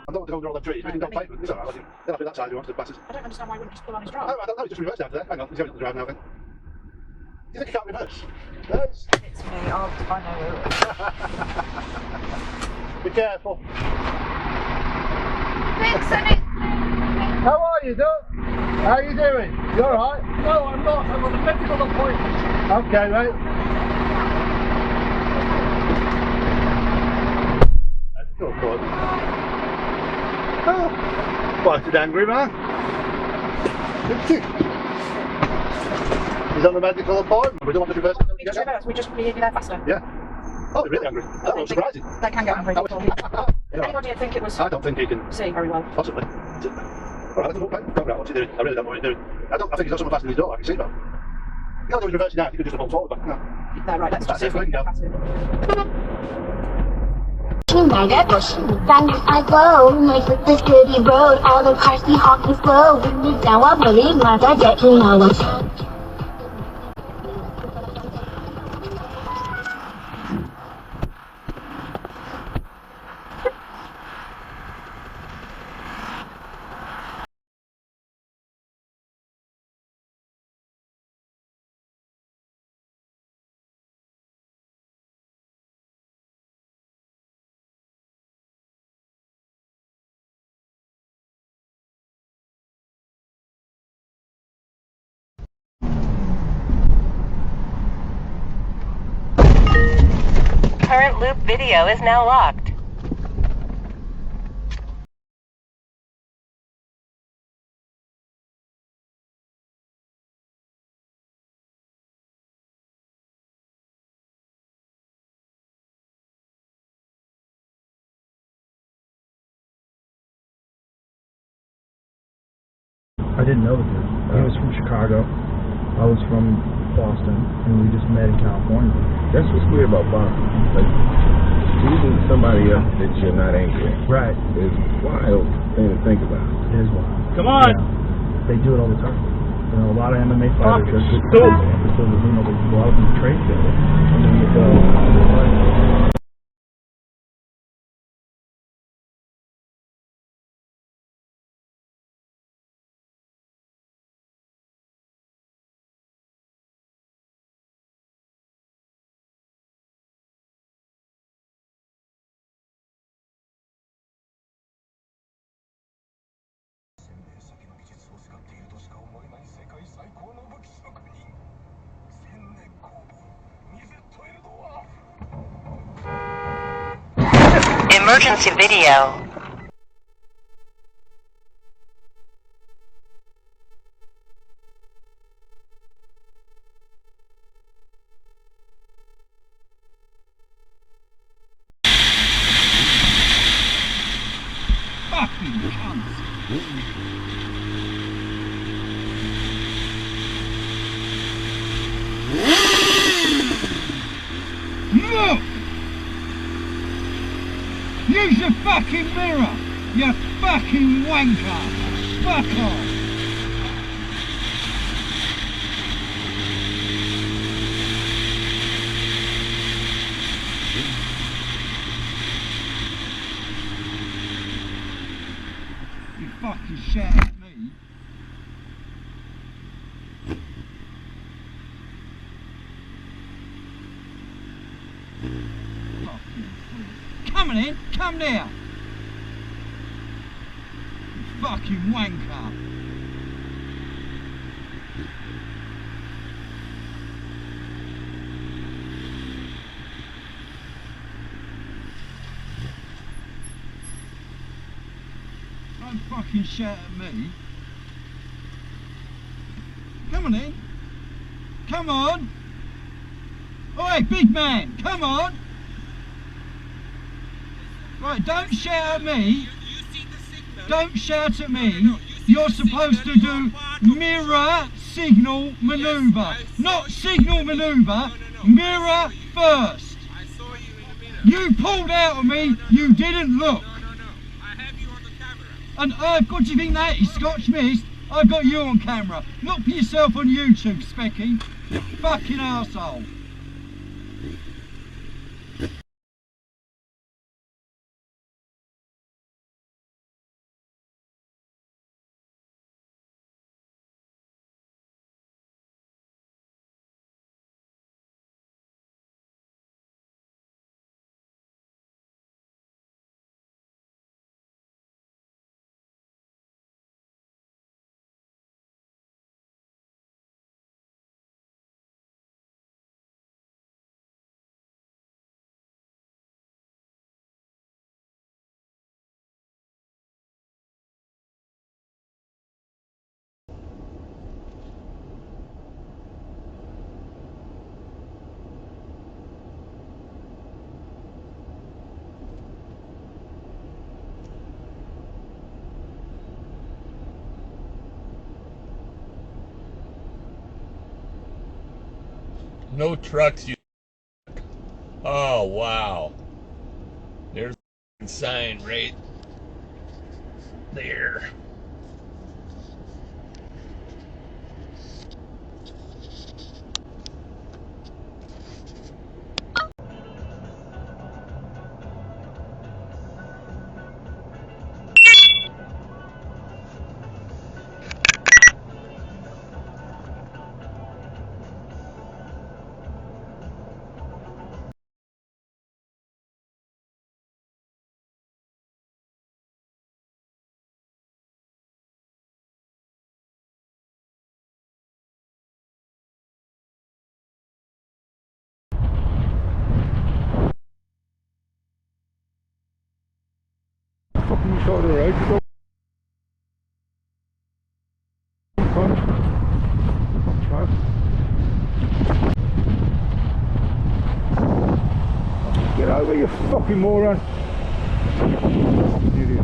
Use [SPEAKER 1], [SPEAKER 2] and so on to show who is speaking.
[SPEAKER 1] I don't want to go under all them trees. We can go pavement. It's alright. They'll have to that side if you want to pass us.
[SPEAKER 2] I don't understand why he wouldn't just pull on his drive.
[SPEAKER 1] I don't know. He just reversed down to there. Hang on. He's going to the drive now then. Do you think he can't reverse? No,
[SPEAKER 2] It's me. I know where it is.
[SPEAKER 1] Be careful.
[SPEAKER 2] Vincent,
[SPEAKER 1] How are you, Doc? How are you doing? You alright?
[SPEAKER 3] No, I'm not. I'm on a medical appointment.
[SPEAKER 1] Okay, mate. Medical appointment? Oh, quite an angry man. He's on a medical appointment. We don't want to reverse it.
[SPEAKER 2] we just reverse. We just be there faster.
[SPEAKER 1] Yeah. Oh, they're really angry. That was surprising.
[SPEAKER 2] They can get angry. Anybody think it was?
[SPEAKER 1] I don't think he can
[SPEAKER 2] see very well.
[SPEAKER 1] Possibly. Alright, let's go back. Don't know what he's doing. I really don't know what he's doing. I think he's got someone faster than his door. I can see that. You can't do his reversing now. You could just pull forward back. No.
[SPEAKER 2] No, right. Let's just see if we can go past him.
[SPEAKER 4] I go, my foot the city road, all the cars be honking slow. When you down, I believe my dad get to know us.
[SPEAKER 5] Current loop video is now locked.
[SPEAKER 6] I didn't know this. He was from Chicago. I was from Boston, and we just met in California.
[SPEAKER 7] That's what's weird about Boston. Like, choosing somebody else that you're not angry at.
[SPEAKER 6] Right.
[SPEAKER 7] Is a wild thing to think about.
[SPEAKER 6] It is wild.
[SPEAKER 3] Come on.
[SPEAKER 6] Yeah. They do it all the time. You know, a lot of MMA fighters are just
[SPEAKER 3] stupid.
[SPEAKER 6] because you know, they go out and trade together, and then they go.
[SPEAKER 5] Emergency video.
[SPEAKER 3] Fucking cunts. Look! Use your fucking mirror, you fucking wanker! Fuck off! You fucking shout at me. Come on in, come now! You fucking wanker! Don't fucking shout at me. Come on in. Come on! Oi, big man, come on! Right, don't shout at me. Don't shout at me. You're supposed to do mirror signal maneuver. Not signal maneuver, mirror first. You pulled out of me, you didn't look.
[SPEAKER 8] I have you on the camera.
[SPEAKER 3] And I've got, you think that is Scotch Mist? I've got you on camera. Look for yourself on YouTube, Specky. You fucking arsehole.
[SPEAKER 9] No trucks, you. Oh, wow. There's a sign right there.
[SPEAKER 6] Fucking side of the road, you go. Get over, you fucking moron. Fucking idiot.